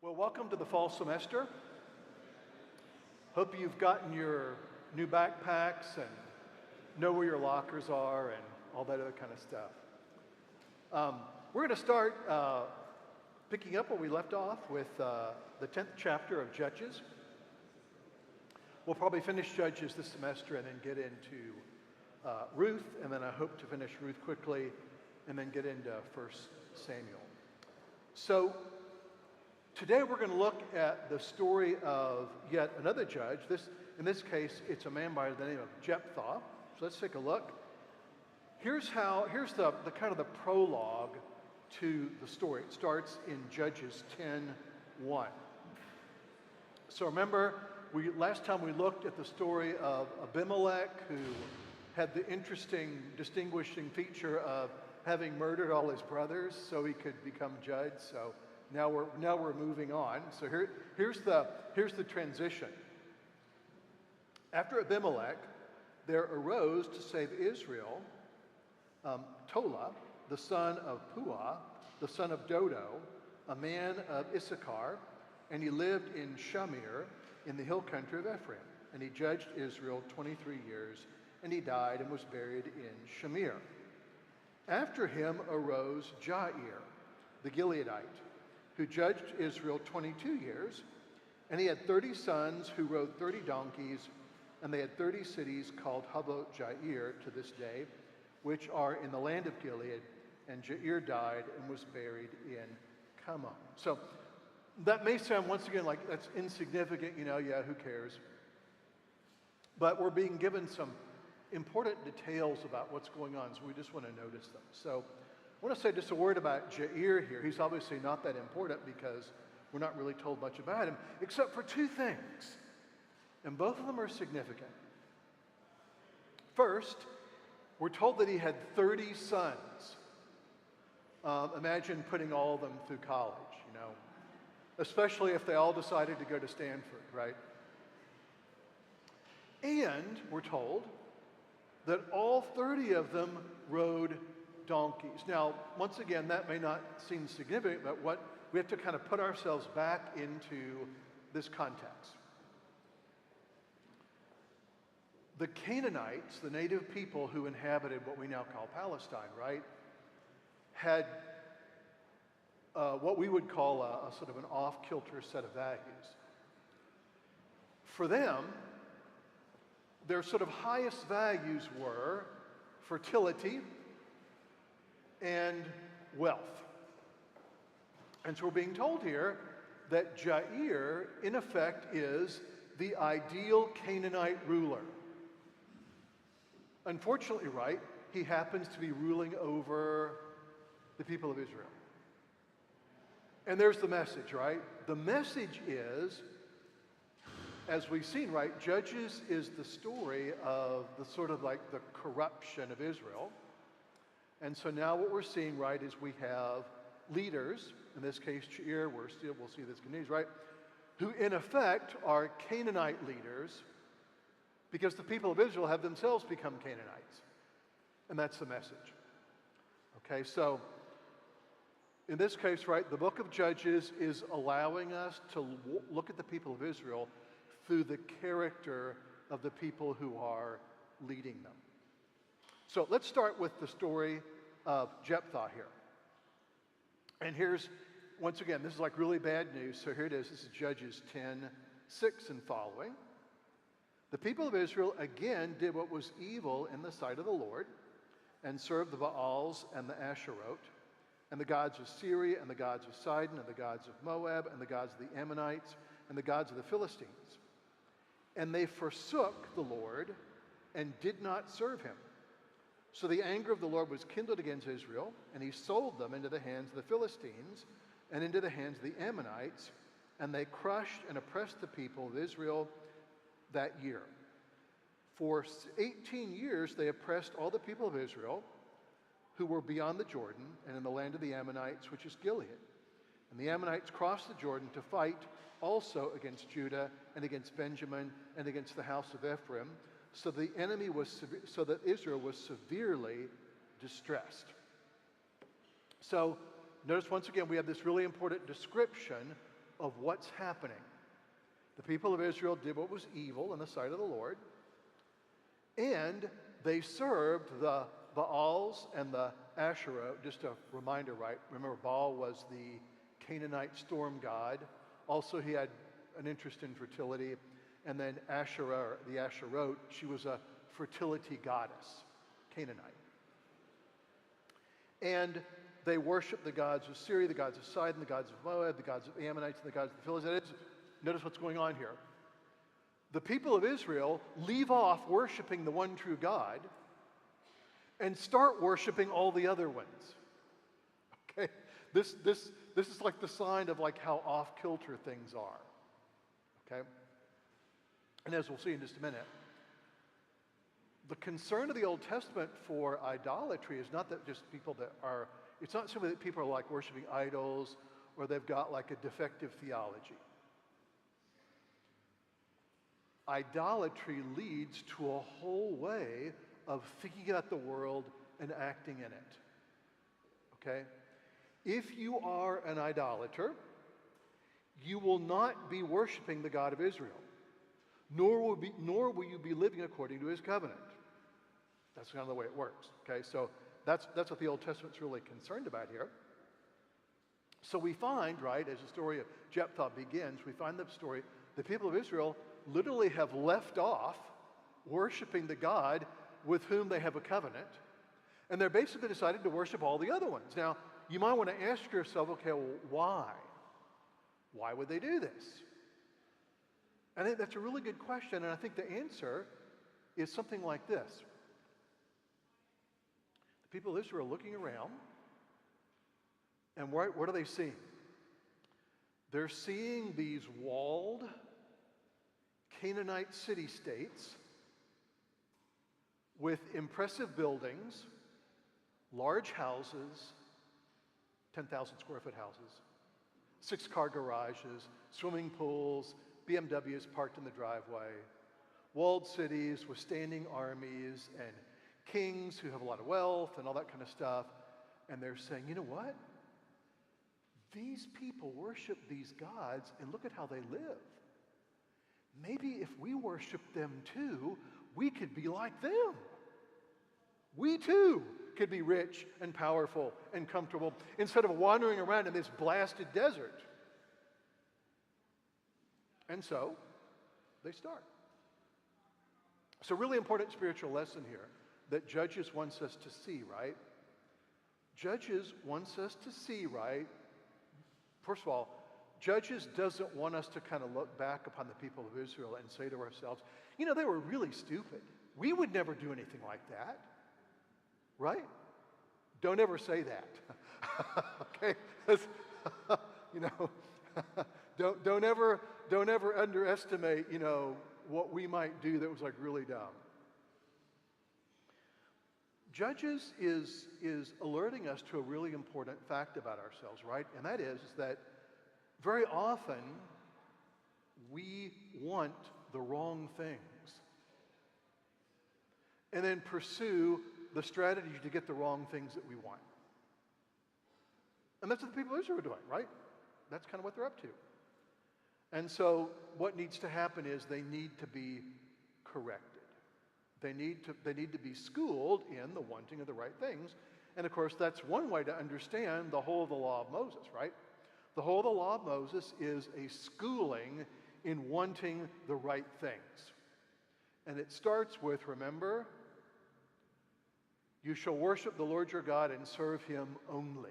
Well, welcome to the fall semester. Hope you've gotten your new backpacks and know where your lockers are and all that other kind of stuff. We're going to start picking up where we left off with the 10th chapter of Judges. We'll probably finish Judges this semester and then get into Ruth, and then I hope to finish Ruth quickly and then get into 1 Samuel. So today we're going to look at the story of yet another judge. In this case, it's a man by the name of Jephthah. So let's take a look. Here's the kind of the prologue to the story. It starts in Judges 10:1. So remember, last time we looked at the story of Abimelech, who had the interesting distinguishing feature of having murdered all his brothers so he could become judge. So now we're moving on. So here's the transition. After Abimelech, there arose to save Israel Tola, the son of Puah, the son of Dodo, a man of Issachar, and he lived in Shamir in the hill country of Ephraim. And he judged Israel 23 years, and he died and was buried in Shamir. After him arose Jair, the Gileadite, who judged Israel 22 years, and he had 30 sons who rode 30 donkeys, and they had 30 cities called Havot Jair to this day, which are in the land of Gilead, and Jair died and was buried in Kamah. So that may sound once again like that's insignificant, who cares? But we're being given some important details about what's going on, so we just want to notice them. So I want to say just a word about Jair here. He's obviously not that important because we're not really told much about him, except for two things, and both of them are significant. First, we're told that he had 30 sons. Imagine putting all of them through college, especially if they all decided to go to Stanford, right? And we're told that all 30 of them rode donkeys. Now, once again, that may not seem significant, but we have to kind of put ourselves back into this context. The Canaanites, the native people who inhabited what we now call Palestine, right, had what we would call a sort of an off-kilter set of values. For them, their sort of highest values were fertility and wealth. And so we're being told here that Jair, in effect, is the ideal Canaanite ruler. Unfortunately, right, he happens to be ruling over the people of Israel. And there's the message, right? The message is, as we've seen, right, Judges is the story of the sort of like the corruption of Israel. And so now what we're seeing, right, is we have leaders, in this case Jair, we'll see this continues, right, who in effect are Canaanite leaders because the people of Israel have themselves become Canaanites. And that's the message. Okay, so in this case, right, the book of Judges is allowing us to look at the people of Israel through the character of the people who are leading them. So let's start with the story of Jephthah here. And here's, once again, this is like really bad news. So here it is. This is Judges 10:6 and following. The people of Israel again did what was evil in the sight of the Lord and served the Baals and the Asherot and the gods of Syria and the gods of Sidon and the gods of Moab and the gods of the Ammonites and the gods of the Philistines. And they forsook the Lord and did not serve him. So the anger of the Lord was kindled against Israel, and he sold them into the hands of the Philistines and into the hands of the Ammonites, and they crushed and oppressed the people of Israel that year. For 18 years they oppressed all the people of Israel who were beyond the Jordan and in the land of the Ammonites, which is Gilead. And the Ammonites crossed the Jordan to fight also against Judah and against Benjamin and against the house of Ephraim, so that Israel was severely distressed. So notice once again we have this really important description of what's happening. The people of Israel did what was evil in the sight of the Lord, and they served the Baals and the Asherah. Just a reminder, right? Remember, Baal was the Canaanite storm god. Also, he had an interest in fertility. And then Asherah, or the Asherot, she was a fertility goddess, Canaanite. And they worshiped the gods of Syria, the gods of Sidon, the gods of Moab, the gods of Ammonites, and the gods of the Philistines. Notice what's going on here. The people of Israel leave off worshiping the one true God and start worshiping all the other ones. Okay? This is like the sign of like how off-kilter things are. Okay? And as we'll see in just a minute, the concern of the Old Testament for idolatry is not that just people that are, it's not simply that people are like worshiping idols or they've got like a defective theology. Idolatry leads to a whole way of thinking about the world and acting in it. Okay? If you are an idolater, you will not be worshiping the God of Israel, nor will you be living according to his covenant. That's kind of the way it works. Okay? So that's what the Old Testament's really concerned about here. So we find, right, as the story of Jephthah begins, we find the people of Israel literally have left off worshiping the God with whom they have a covenant, and they're basically decided to worship all the other ones. Now, you might want to ask yourself, okay, well, why? Why would they do this? I think that's a really good question, and I think the answer is something like this. The people of Israel are looking around, and what are they seeing? They're seeing these walled Canaanite city-states with impressive buildings, large houses, 10,000 square foot houses, 6-car garages, swimming pools, BMWs parked in the driveway, walled cities with standing armies and kings who have a lot of wealth and all that kind of stuff. And they're saying, you know what? These people worship these gods and look at how they live. Maybe if we worship them too, we could be like them. We too could be rich and powerful and comfortable instead of wandering around in this blasted desert. And so they start. It's a really important spiritual lesson here that Judges wants us to see, right? Judges wants us to see, right? First of all, Judges doesn't want us to kind of look back upon the people of Israel and say to ourselves, you know, they were really stupid. We would never do anything like that. Right? Don't ever say that. Okay? You know, don't ever underestimate, you know, what we might do that was like really dumb. Judges is alerting us to a really important fact about ourselves, right? And that is that very often we want the wrong things and then pursue the strategy to get the wrong things that we want. And that's what the people of Israel are doing, right? That's kind of what they're up to. And so what needs to happen is they need to be corrected. They need to be schooled in the wanting of the right things. And of course, that's one way to understand the whole of the law of Moses, right? The whole of the law of Moses is a schooling in wanting the right things. And it starts with, remember, you shall worship the Lord your God and serve him only.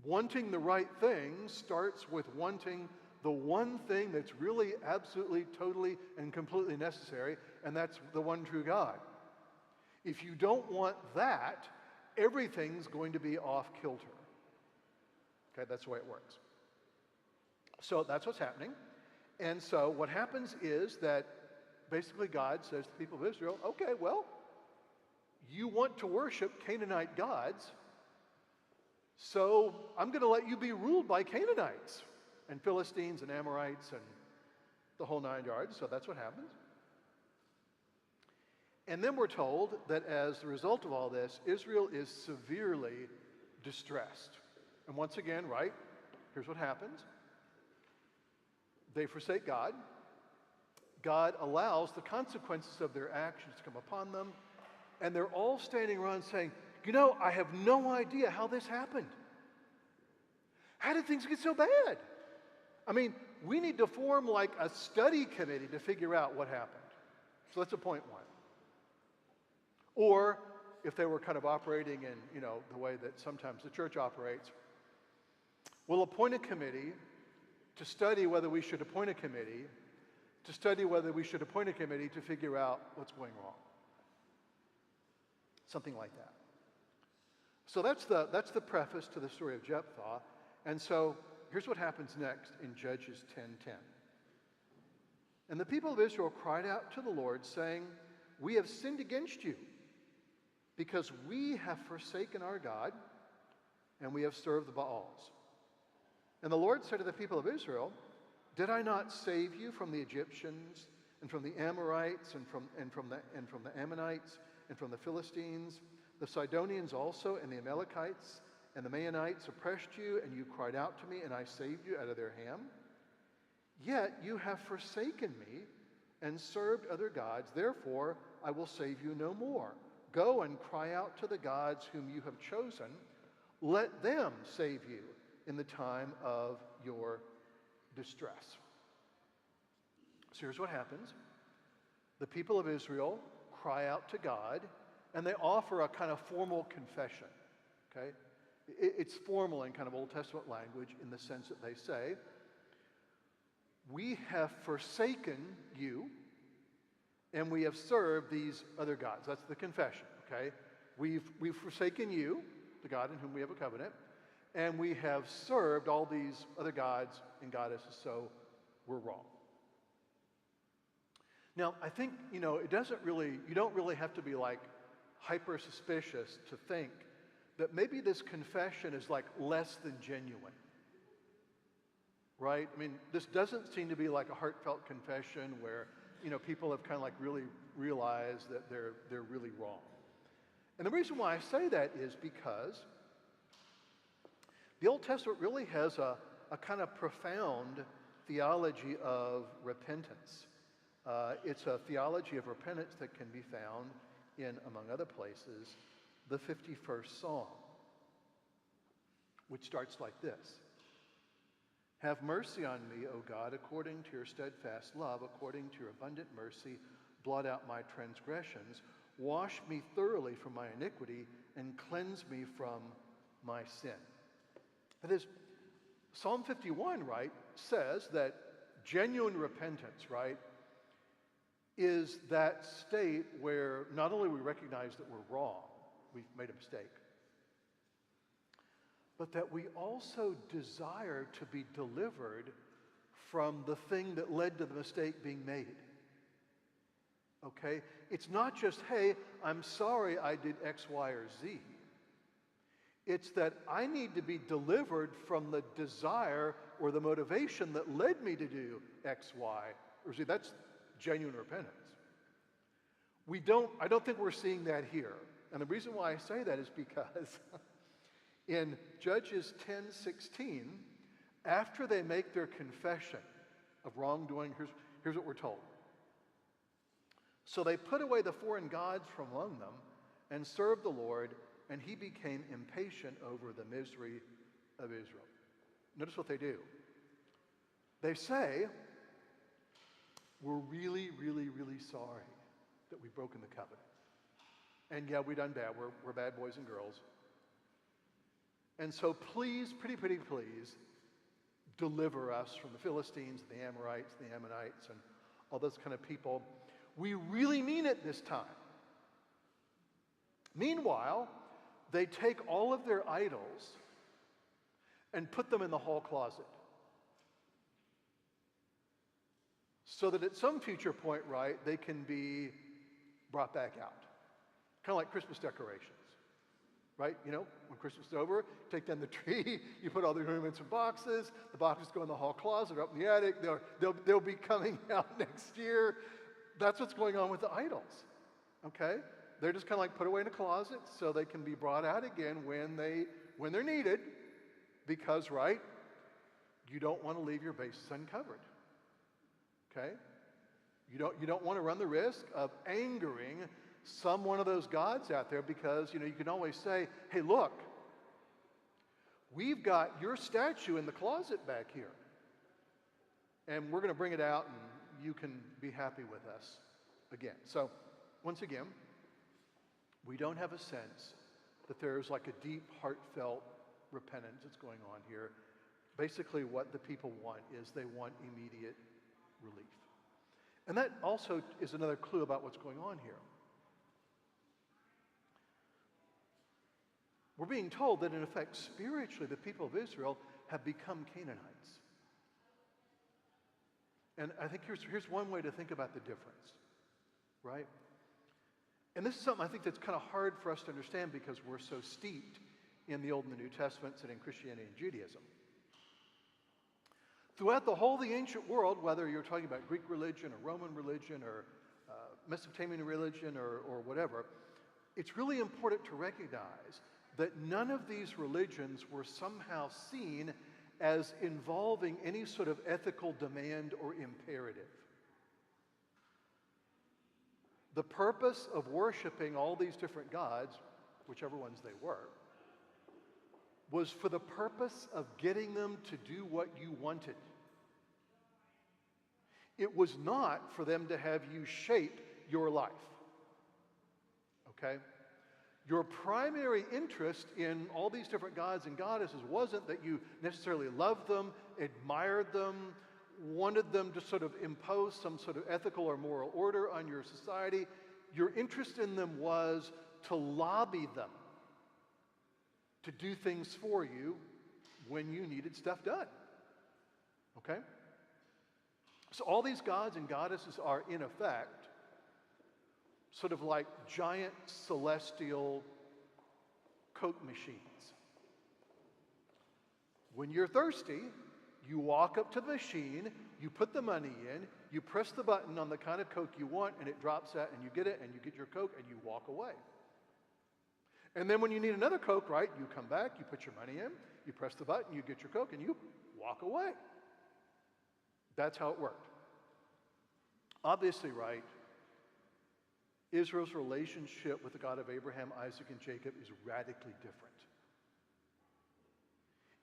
Wanting the right things starts with wanting the one thing that's really absolutely, totally, and completely necessary, and that's the one true God. If you don't want that, everything's going to be off kilter. Okay, that's the way it works. So that's what's happening. And so what happens is that basically God says to the people of Israel, okay, well, you want to worship Canaanite gods, so I'm going to let you be ruled by Canaanites and Philistines and Amorites and the whole 9 yards. So that's what happens. And then we're told that as the result of all this, Israel is severely distressed. And once again, right, here's what happens. They forsake God. God allows the consequences of their actions to come upon them, and they're all standing around saying, you know, I have no idea how this happened. How did things get so bad? I mean, we need to form like a study committee to figure out what happened. So that's a point one. Or if they were kind of operating in, you know, the way that sometimes the church operates, we'll appoint a committee to study whether we should appoint a committee, to study whether we should appoint a committee to figure out what's going wrong. Something like that. So that's the preface to the story of Jephthah. And so here's what happens next in Judges 10:10. And the people of Israel cried out to the Lord, saying, we have sinned against you, because we have forsaken our God, and we have served the Baals. And the Lord said to the people of Israel, did I not save you from the Egyptians, and from the Amorites, and from the Ammonites, and from the Philistines? The Sidonians also, and the Amalekites, and the Maonites oppressed you, and you cried out to me, and I saved you out of their hand. Yet you have forsaken me, and served other gods. Therefore I will save you no more. Go and cry out to the gods whom you have chosen. Let them save you in the time of your distress. So here's what happens. The people of Israel cry out to God, and they offer a kind of formal confession. Okay? It's formal in kind of Old Testament language in the sense that they say, we have forsaken you, and we have served these other gods. That's the confession, okay? We've forsaken you, the God in whom we have a covenant, and we have served all these other gods and goddesses, so we're wrong. Now, I think, you know, you don't really have to be like hyper suspicious to think that maybe this confession is like less than genuine. Right? I mean, this doesn't seem to be like a heartfelt confession where, you know, people have kind of like really realized that they're really wrong. And the reason why I say that is because the Old Testament really has a kind of profound theology of repentance. It's a theology of repentance that can be found in, among other places, the 51st Psalm, which starts like this. Have mercy on me, O God, according to your steadfast love, according to your abundant mercy, blot out my transgressions. Wash me thoroughly from my iniquity and cleanse me from my sin. That is, Psalm 51, right, says that genuine repentance, right, is that state where not only we recognize that we're wrong, we've made a mistake, but that we also desire to be delivered from the thing that led to the mistake being made. Okay? It's not just, hey, I'm sorry I did X, Y, or Z. It's that I need to be delivered from the desire or the motivation that led me to do X, Y, or Z. That's genuine repentance. I don't think we're seeing that here. And the reason why I say that is because in Judges 10:16, after they make their confession of wrongdoing, here's what we're told. So they put away the foreign gods from among them and served the Lord, and he became impatient over the misery of Israel. Notice what they do. They say, we're really, really, really sorry that we've broken the covenant. And yeah, we've done bad. We're bad boys and girls. And so please, pretty please, deliver us from the Philistines, the Amorites, the Ammonites, and all those kind of people. We really mean it this time. Meanwhile, they take all of their idols and put them in the hall closet. So that at some future point, right, they can be brought back out. Kind of like Christmas decorations. Right? You know, when Christmas is over, take down the tree, you put all the ornaments in boxes, the boxes go in the hall closet or up in the attic, they'll be coming out next year. That's what's going on with the idols. Okay? They're just kind of like put away in a closet so they can be brought out again when they're needed. Because, right, you don't want to leave your bases uncovered. Okay? You don't want to run the risk of angering some one of those gods out there, because, you can always say, hey, look, we've got your statue in the closet back here, and we're going to bring it out, and you can be happy with us again. So, once again, we don't have a sense that there's like a deep, heartfelt repentance that's going on here. Basically, what the people want is they want immediate relief. And that also is another clue about what's going on here. We're being told that, in effect, spiritually, the people of Israel have become Canaanites. And I think here's one way to think about the difference, right? And this is something I think that's kind of hard for us to understand, because we're so steeped in the Old and the New Testaments and in Christianity and Judaism. Throughout the whole of the ancient world, whether you're talking about Greek religion or Roman religion or Mesopotamian religion or whatever, it's really important to recognize that none of these religions were somehow seen as involving any sort of ethical demand or imperative. The purpose of worshiping all these different gods, whichever ones they were, was for the purpose of getting them to do what you wanted. It was not for them to have you shape your life. Okay? Your primary interest in all these different gods and goddesses wasn't that you necessarily loved them, admired them, wanted them to sort of impose some sort of ethical or moral order on your society. Your interest in them was to lobby them to do things for you when you needed stuff done. Okay? So all these gods and goddesses are, in effect, sort of like giant celestial Coke machines. When you're thirsty, you walk up to the machine, you put the money in, you press the button on the kind of Coke you want, and it drops out, and you get it, and you get your Coke, and you walk away. And then when you need another Coke, right, you come back, you put your money in, you press the button, you get your Coke, and you walk away. That's how it worked. Obviously, right, Israel's relationship with the God of Abraham, Isaac, and Jacob is radically different.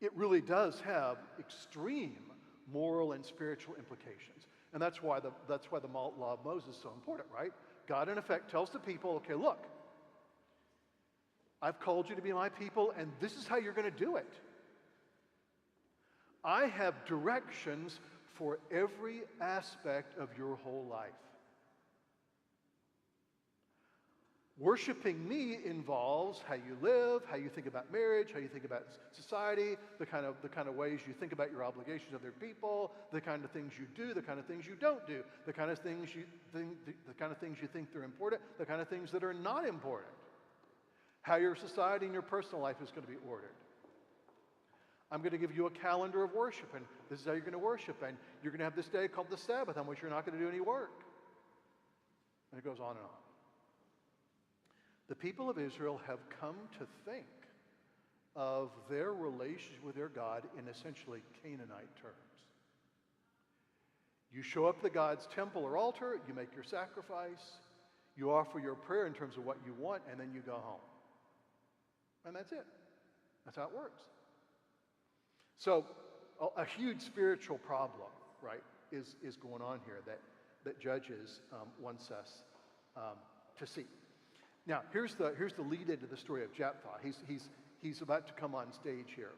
It really does have extreme moral and spiritual implications. And that's why the law of Moses is so important, right? God, in effect, tells the people, okay, look, I've called you to be my people, and this is how you're going to do it. I have directions for every aspect of your whole life. Worshiping me involves how you live, how you think about marriage, how you think about society, the kind of ways you think about your obligations to other people, the kind of things you do, the kind of things you don't do, the kind of things you think they're important, the kind of things that are not important. How your society and your personal life is going to be ordered. I'm going to give you a calendar of worship, and this is how you're going to worship, and you're going to have this day called the Sabbath, on which you're not going to do any work. And it goes on and on. The people of Israel have come to think of their relationship with their God in essentially Canaanite terms. You show up at the God's temple or altar, you make your sacrifice, you offer your prayer in terms of what you want, and then you go home. And that's it. That's how it works. So a huge spiritual problem, right, is going on here that Judges wants us to see. Now, here's the lead into the story of Jephthah. He's about to come on stage here.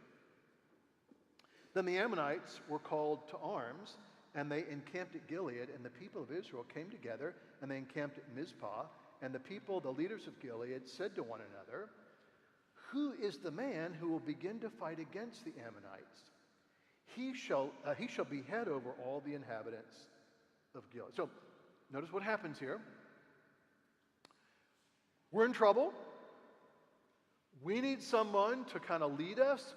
Then the Ammonites were called to arms, and they encamped at Gilead, and the people of Israel came together, and they encamped at Mizpah, and the leaders of Gilead, said to one another, "Who is the man who will begin to fight against the Ammonites? He shall be head over all the inhabitants of Gilead." So, notice what happens here. We're in trouble. We need someone to kind of lead us,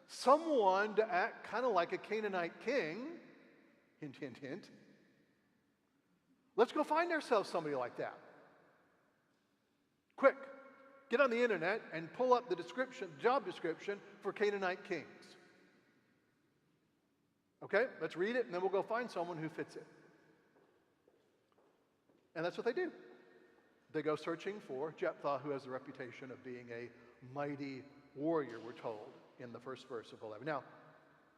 someone to act kind of like a Canaanite king. Hint, hint, hint. Let's go find ourselves somebody like that. Quick, get on the internet and pull up the job description for Canaanite kings. Okay, let's read it, and then we'll go find someone who fits it. And that's what they do. They go searching for Jephthah, who has the reputation of being a mighty warrior, we're told, in the first verse of 11. Now,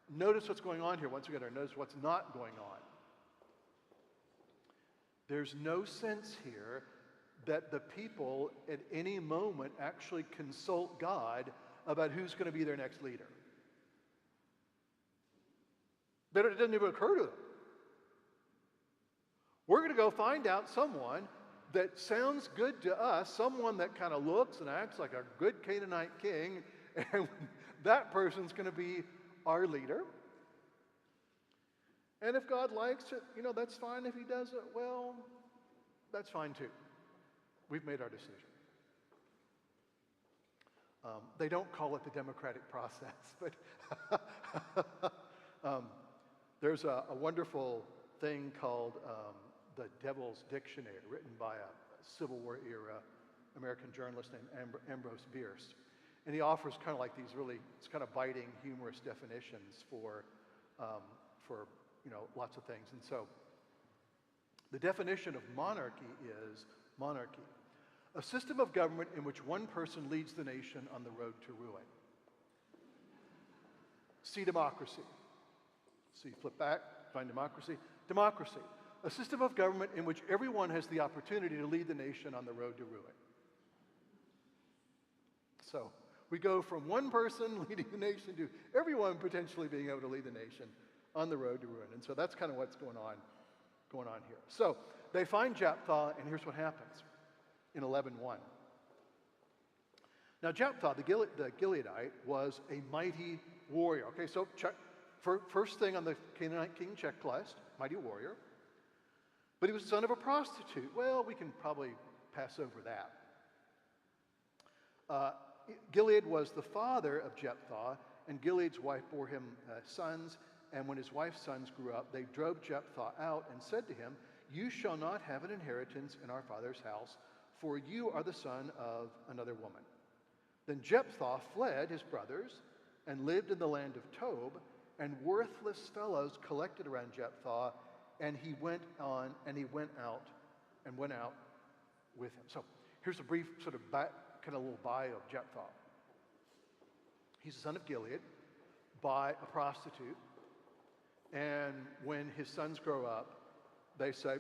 notice what's going on here once again, or notice what's not going on. There's no sense here that the people at any moment actually consult God about who's going to be their next leader. It doesn't even occur to them. We're going to go find out someone that sounds good to us, someone that kind of looks and acts like a good Canaanite king, and that person's going to be our leader. And if God likes it, that's fine. If he doesn't, well, that's fine too. We've made our decision. They don't call it the democratic process, but there's a wonderful thing called the Devil's Dictionary, written by a Civil War era American journalist named Ambrose Bierce. And he offers kind of like these really, it's kind of biting, humorous definitions for lots of things. And so the definition of monarchy is monarchy: a system of government in which one person leads the nation on the road to ruin. See democracy. So you flip back, find democracy. Democracy: a system of government in which everyone has the opportunity to lead the nation on the road to ruin. So we go from one person leading the nation to everyone potentially being able to lead the nation on the road to ruin. And so that's kind of what's going on here. So they find Jephthah, and here's what happens in 11:1. Now Jephthah, the Gileadite, was a mighty warrior. Okay, so first thing on the Canaanite king checklist, mighty warrior. But he was the son of a prostitute. Well, we can probably pass over that. Gilead was the father of Jephthah, and Gilead's wife bore him sons. And when his wife's sons grew up, they drove Jephthah out and said to him, "You shall not have an inheritance in our father's house, for you are the son of another woman." Then Jephthah fled his brothers and lived in the land of Tob, and worthless fellows collected around Jephthah, and he went out with him. So here's a brief sort of kind of little bio of Jephthah. He's the son of Gilead by a prostitute. And when his sons grow up, they say,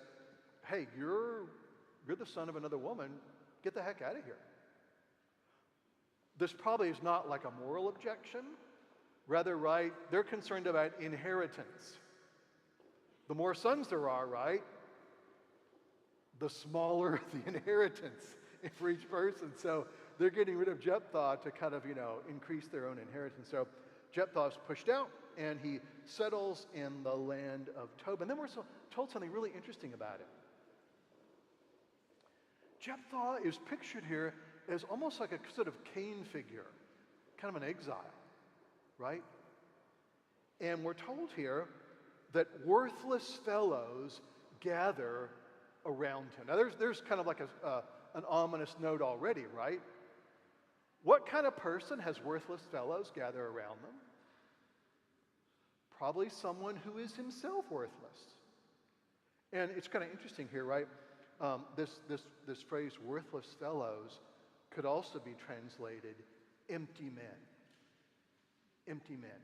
"Hey, you're the son of another woman. Get the heck out of here." This probably is not like a moral objection. Rather, right, they're concerned about inheritance. The more sons there are, right, the smaller the inheritance for each person. So they're getting rid of Jephthah to kind of, increase their own inheritance. So Jephthah's pushed out, and he settles in the land of Tob. And then we're told something really interesting about it. Jephthah is pictured here as almost like a sort of Cain figure, kind of an exile, right? And we're told here that worthless fellows gather around him. Now there's kind of like an ominous note already, right? What kind of person has worthless fellows gather around them? Probably someone who is himself worthless. And it's kind of interesting here, right? This phrase, worthless fellows, could also be translated empty men. Empty men.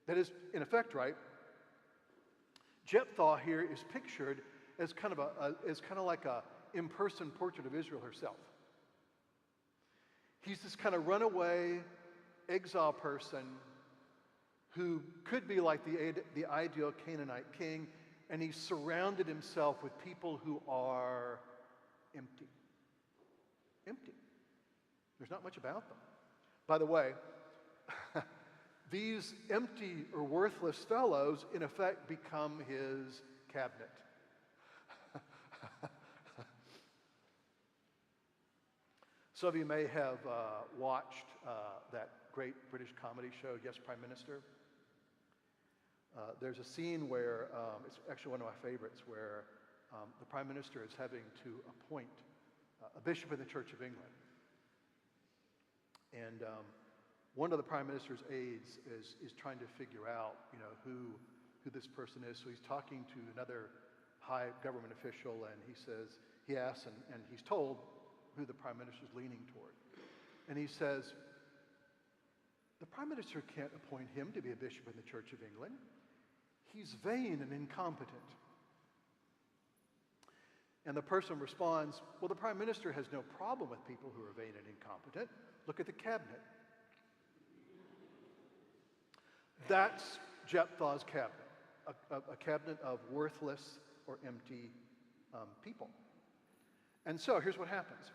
That is, in effect, right? Jephthah here is pictured as kind of like a in-person portrait of Israel herself. He's this kind of runaway, exile person who could be like the ideal Canaanite king, and he's surrounded himself with people who are empty. Empty. There's not much about them. By the way, these empty or worthless fellows, in effect, become his cabinet. Some of you may have watched that great British comedy show, Yes, Prime Minister. There's a scene where, it's actually one of my favorites, where the Prime Minister is having to appoint a bishop in the Church of England. And one of the Prime Minister's aides is trying to figure out, who who this person is. So he's talking to another high government official, and he asks, and he's told who the prime minister is leaning toward. And he says, the prime minister can't appoint him to be a bishop in the Church of England. He's vain and incompetent. And the person responds, well, the prime minister has no problem with people who are vain and incompetent. Look at the cabinet. That's Jephthah's cabinet, a cabinet of worthless or empty people. And so here's what happens.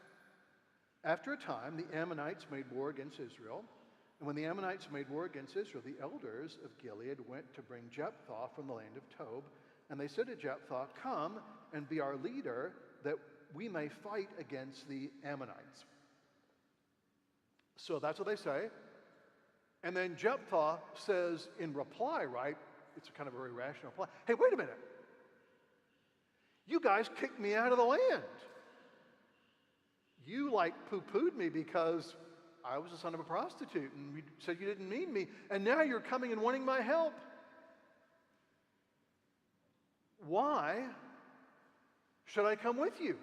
After a time, the Ammonites made war against Israel. And when the Ammonites made war against Israel, the elders of Gilead went to bring Jephthah from the land of Tob. And they said to Jephthah, come and be our leader, that we may fight against the Ammonites. So that's what they say. And then Jephthah says in reply, right, it's a kind of a very rational reply, hey, wait a minute. You guys kicked me out of the land. You like poo-pooed me because I was the son of a prostitute, and you said you didn't need me, and now you're coming and wanting my help. Why should I come with you?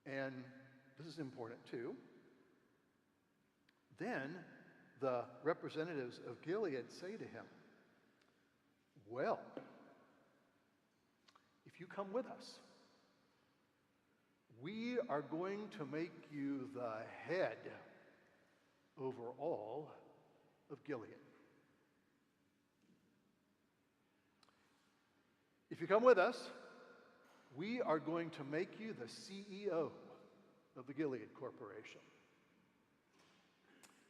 And this is important too. Then the representatives of Gilead say to him, well, if you come with us, we are going to make you the head over all of Gilead. If you come with us, we are going to make you the CEO of the Gilead Corporation.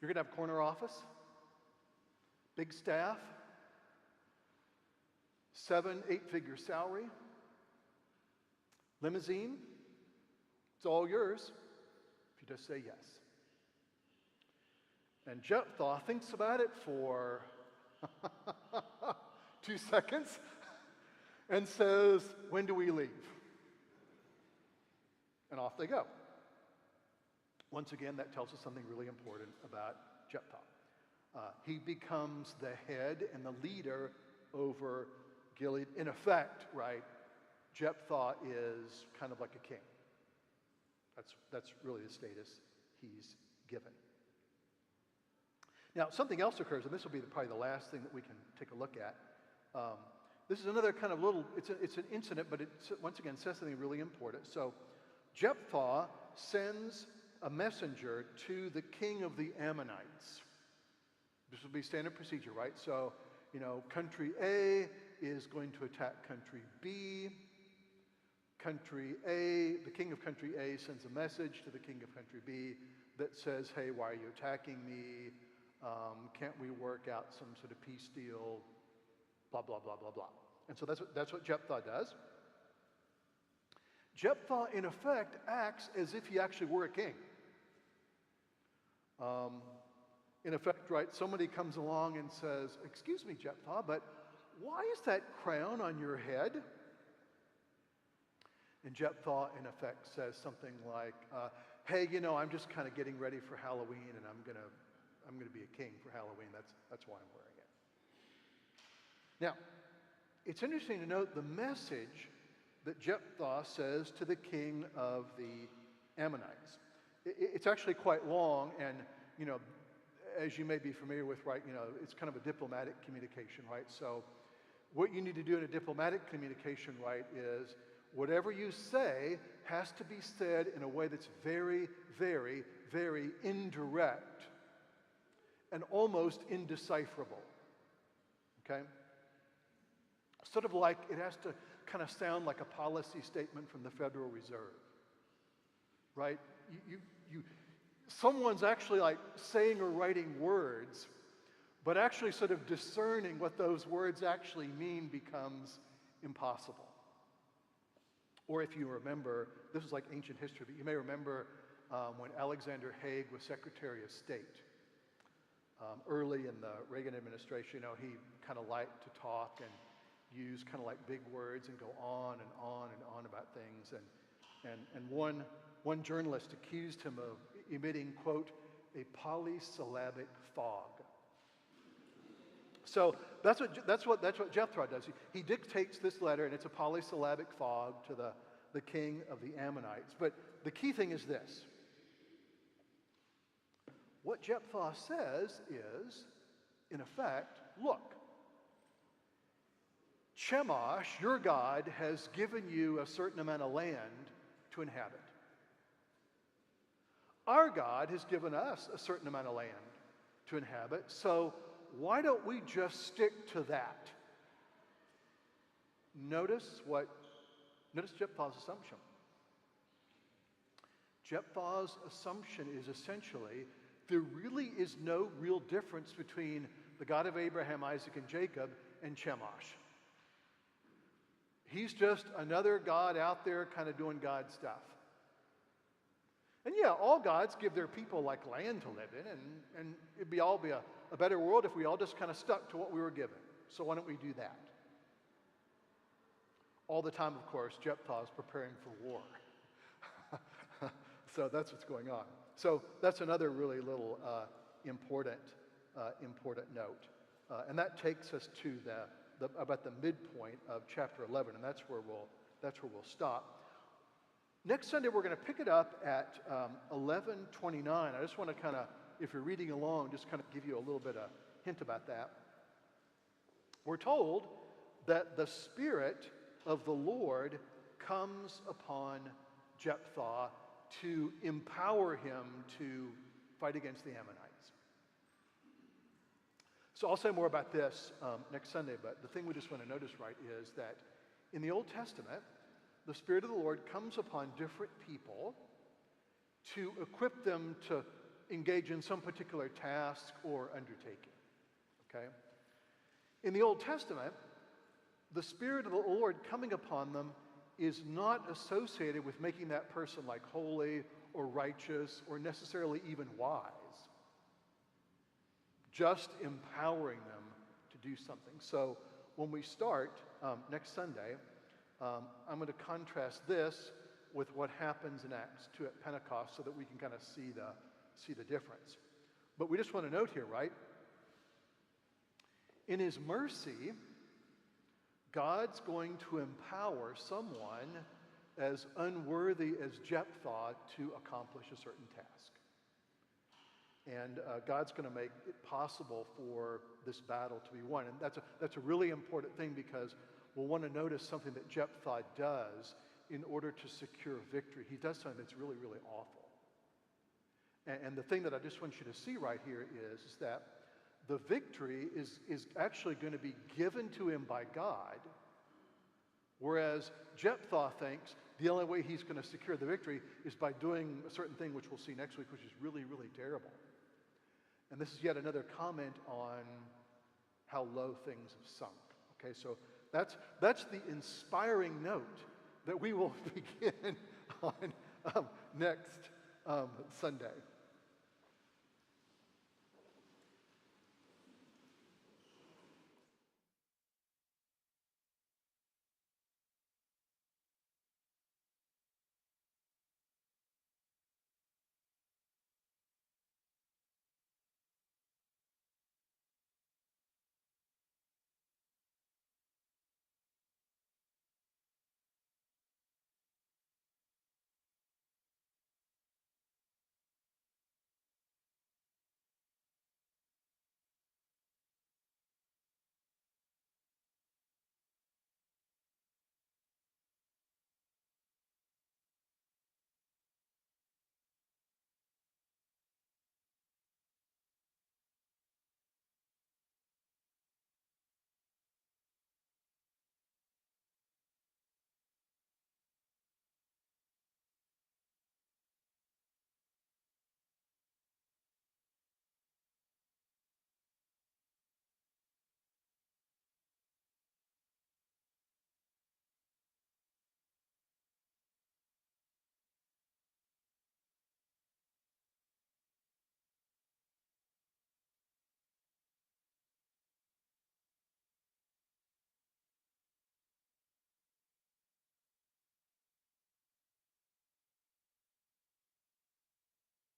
You're going to have corner office, big staff, 7, 8-figure salary, limousine. It's all yours if you just say yes. And Jephthah thinks about it for 2 seconds and says, when do we leave? And off they go. Once again, that tells us something really important about Jephthah. He becomes the head and the leader over Gilead. In effect, right, Jephthah is kind of like a king. That's really the status he's given. Now, something else occurs, and this will be probably the last thing that we can take a look at. This is another kind of little, it's an incident, but it once again says something really important. So Jephthah sends a messenger to the king of the Ammonites. This will be standard procedure, right? So, country A is going to attack country B. Country A, the king of country A sends a message to the king of country B that says, hey, why are you attacking me? Can't we work out some sort of peace deal? Blah, blah, blah, blah, blah. And so that's what Jephthah does. Jephthah, in effect, acts as if he actually were a king. In effect, right, somebody comes along and says, excuse me, Jephthah, but why is that crown on your head? And Jephthah, in effect, says something like, hey, I'm just kind of getting ready for Halloween, and I'm gonna be a king for Halloween. That's why I'm wearing it. Now, it's interesting to note the message that Jephthah says to the king of the Ammonites. It's actually quite long, and as you may be familiar with, right, it's kind of a diplomatic communication, right? So what you need to do in a diplomatic communication, right, is whatever you say has to be said in a way that's very, very, very indirect and almost indecipherable, okay? Sort of like it has to kind of sound like a policy statement from the Federal Reserve, right? Someone's actually like saying or writing words, but actually sort of discerning what those words actually mean becomes impossible. Or if you remember, this is like ancient history, but you may remember when Alexander Haig was Secretary of State. Early in the Reagan administration, he kind of liked to talk and use kind of like big words and go on and on and on about things. And one journalist accused him of emitting, quote, a polysyllabic fog. So that's what Jethro does. He dictates this letter, and it's a polysyllabic fog to the king of the Ammonites. But the key thing is this. What Jephthah says is, in effect, look, Chemosh, your God, has given you a certain amount of land to inhabit. Our God has given us a certain amount of land to inhabit, so why don't we just stick to that? Notice Jephthah's assumption. Jephthah's assumption is essentially there really is no real difference between the God of Abraham, Isaac, and Jacob and Chemosh. He's just another God out there kind of doing God stuff. And yeah, all gods give their people like land to live in, and it'd be a better world if we all just kind of stuck to what we were given. So why don't we do that? All the time, of course, Jephthah is preparing for war. So that's what's going on. So that's another really little important note. And that takes us to about the midpoint of chapter 11, and that's where we'll stop. Next Sunday, we're going to pick it up at 11:29. I just want to kind of, if you're reading along, just kind of give you a little bit of hint about that. We're told that the Spirit of the Lord comes upon Jephthah to empower him to fight against the Ammonites. So I'll say more about this next Sunday, but the thing we just want to notice, right, is that in the Old Testament, the Spirit of the Lord comes upon different people to equip them to engage in some particular task or undertaking, okay? In the Old Testament, the Spirit of the Lord coming upon them is not associated with making that person like holy or righteous or necessarily even wise. Just empowering them to do something. So when we start next Sunday, I'm going to contrast this with what happens in Acts 2 at Pentecost so that we can kind of see the difference. But we just want to note here, right? In his mercy, God's going to empower someone as unworthy as Jephthah to accomplish a certain task. And God's going to make it possible for this battle to be won. And that's a really important thing because we'll want to notice something that Jephthah does in order to secure victory. He does something that's really, really awful. And the thing that I just want you to see right here is that the victory is actually going to be given to him by God, whereas Jephthah thinks the only way he's going to secure the victory is by doing a certain thing, which we'll see next week, which is really, really terrible. And this is yet another comment on how low things have sunk. Okay, so that's the inspiring note that we will begin on next Sunday.